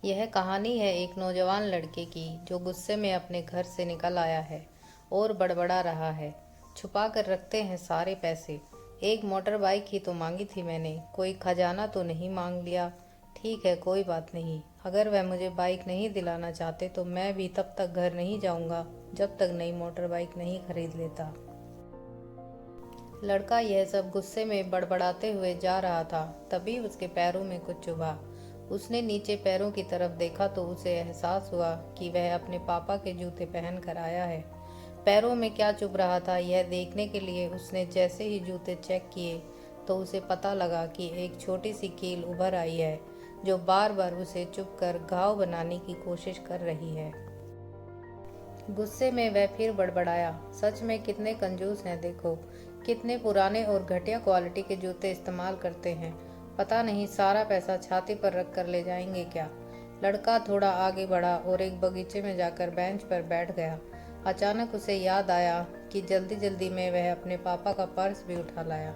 यह कहानी है एक नौजवान लड़के की जो गुस्से में अपने घर से निकल आया है और बड़बड़ा रहा है। छुपा कर रखते हैं सारे पैसे। एक मोटर बाइक ही तो मांगी थी मैंने, कोई खजाना तो नहीं मांग लिया। ठीक है, कोई बात नहीं। अगर वह मुझे बाइक नहीं दिलाना चाहते तो मैं भी तब तक घर नहीं जाऊंगा जब तक नई मोटर बाइक नहीं खरीद लेता। लड़का यह सब गुस्से में बड़बड़ाते हुए जा रहा था, तभी उसके पैरों में कुछ चुभा। उसने नीचे पैरों की तरफ देखा तो उसे एहसास हुआ कि वह अपने पापा के जूते पहन कर आया है। पैरों में क्या चुभ रहा था यह देखने के लिए उसने जैसे ही जूते चेक किए तो उसे पता लगा कि एक छोटी सी कील उभर आई है जो बार बार उसे चुभ कर घाव बनाने की कोशिश कर रही है। गुस्से में वह फिर बड़बड़ाया, सच में कितने कंजूस हैं, देखो कितने पुराने और घटिया क्वालिटी के जूते इस्तेमाल करते हैं। पता नहीं सारा पैसा छाती पर रख कर ले जाएंगे क्या। लड़का थोड़ा आगे बढ़ा और एक बगीचे में जाकर बेंच पर बैठ गया। अचानक उसे याद आया कि जल्दी जल्दी में वह अपने पापा का पर्स भी उठा लाया।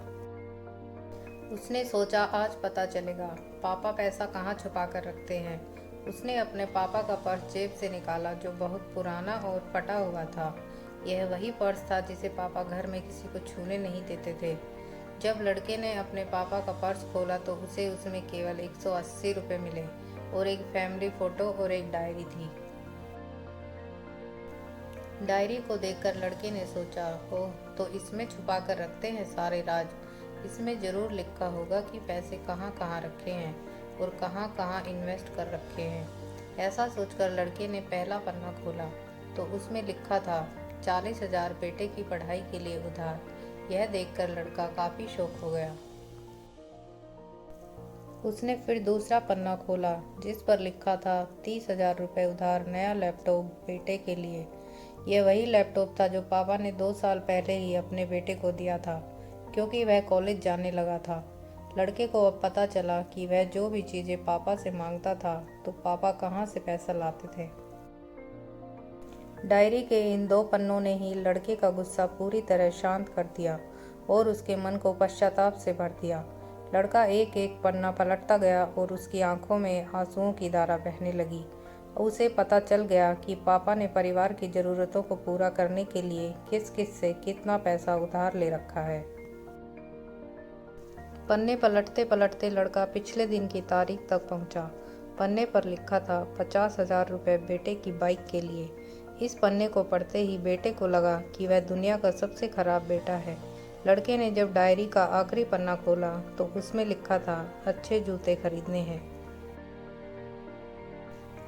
उसने सोचा आज पता चलेगा पापा पैसा कहाँ छुपा कर रखते हैं। उसने अपने पापा का पर्स जेब से निकाला जो बहुत पुराना और फटा हुआ था। यह वही पर्स था जिसे पापा घर में किसी को छूने नहीं देते थे। जब लड़के ने अपने पापा का पर्स खोला तो उसे उसमें केवल 180 रुपये मिले और एक फैमिली फोटो और एक डायरी थी। डायरी को देखकर लड़के ने सोचा, ओह, तो इसमें छुपा कर रखते हैं सारे राज। इसमें जरूर लिखा होगा कि पैसे कहाँ कहाँ रखे हैं और कहाँ कहाँ इन्वेस्ट कर रखे हैं। ऐसा सोचकर लड़के ने पहला पन्ना खोला तो उसमें लिखा था 40,000 बेटे की पढ़ाई के लिए उधार। यह देखकर लड़का काफी शॉक हो गया। उसने फिर दूसरा पन्ना खोला जिस पर लिखा था 30,000 रुपये उधार, नया लैपटॉप बेटे के लिए। यह वही लैपटॉप था जो पापा ने 2 साल पहले ही अपने बेटे को दिया था क्योंकि वह कॉलेज जाने लगा था। लड़के को अब पता चला कि वह जो भी चीज़ें पापा से मांगता था तो पापा कहाँ से पैसा लाते थे। डायरी के इन 2 पन्नों ने ही लड़के का गुस्सा पूरी तरह शांत कर दिया और उसके मन को पश्चाताप से भर दिया। लड़का एक एक पन्ना पलटता गया और उसकी आंखों में आंसुओं की धारा बहने लगी। उसे पता चल गया कि पापा ने परिवार की ज़रूरतों को पूरा करने के लिए किस किस से कितना पैसा उधार ले रखा है। पन्ने पलटते पलटते लड़का पिछले दिन की तारीख तक पहुंचा। पन्ने पर लिखा था 50,000 रुपये बेटे की बाइक के लिए। इस पन्ने को पढ़ते ही बेटे को लगा कि वह दुनिया का सबसे खराब बेटा है। लड़के ने जब डायरी का आखिरी पन्ना खोला तो उसमें लिखा था अच्छे जूते खरीदने हैं।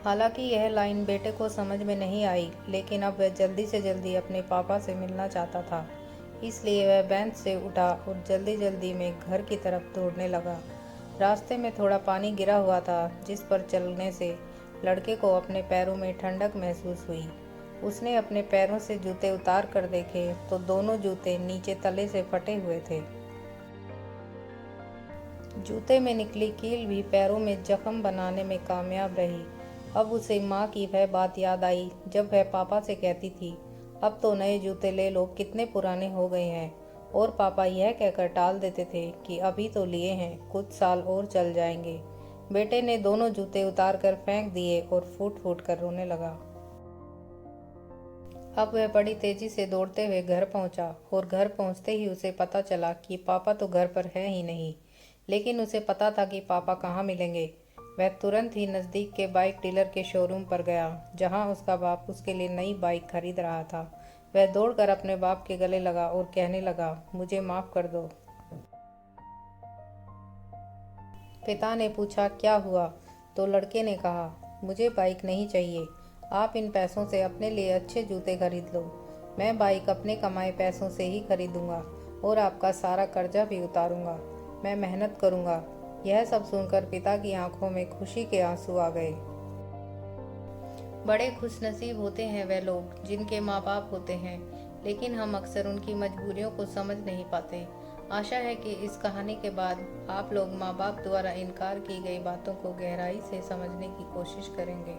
हालांकि यह लाइन बेटे को समझ में नहीं आई, लेकिन अब वह जल्दी से जल्दी अपने पापा से मिलना चाहता था। इसलिए वह बेंच से उठा और जल्दी जल्दी में घर की तरफ दौड़ने लगा। रास्ते में थोड़ा पानी गिरा हुआ था जिस पर चलने से लड़के को अपने पैरों में ठंडक महसूस हुई। उसने अपने पैरों से जूते उतार कर देखे तो दोनों जूते नीचे तले से फटे हुए थे। जूते में निकली कील भी पैरों में जख्म बनाने में कामयाब रही। अब उसे माँ की वह बात याद आई जब वह पापा से कहती थी, अब तो नए जूते ले लो, कितने पुराने हो गए हैं। और पापा यह कहकर टाल देते थे कि अभी तो लिए हैं, कुछ साल और चल जाएंगे। बेटे ने दोनों जूते उतार कर फेंक दिए और फूट फूट कर रोने लगा। अब वह बड़ी तेजी से दौड़ते हुए घर पहुंचा और घर पहुंचते ही उसे पता चला कि पापा तो घर पर है ही नहीं। लेकिन उसे पता था कि पापा कहाँ मिलेंगे। वह तुरंत ही नज़दीक के बाइक डीलर के शोरूम पर गया जहां उसका बाप उसके लिए नई बाइक खरीद रहा था। वह दौड़कर अपने बाप के गले लगा और कहने लगा, मुझे माफ़ कर दो। पिता ने पूछा, क्या हुआ? तो लड़के ने कहा, मुझे बाइक नहीं चाहिए। आप इन पैसों से अपने लिए अच्छे जूते खरीद लो। मैं बाइक अपने कमाए पैसों से ही खरीदूंगा और आपका सारा कर्जा भी उतारूंगा। मैं मेहनत करूंगा। यह सब सुनकर पिता की आंखों में खुशी के आंसू आ गए। बड़े खुशनसीब होते हैं वे लोग जिनके माँ बाप होते हैं, लेकिन हम अक्सर उनकी मजबूरियों को समझ नहीं पाते। आशा है कि इस कहानी के बाद आप लोग माँ बाप द्वारा इनकार की गई बातों को गहराई से समझने की कोशिश करेंगे।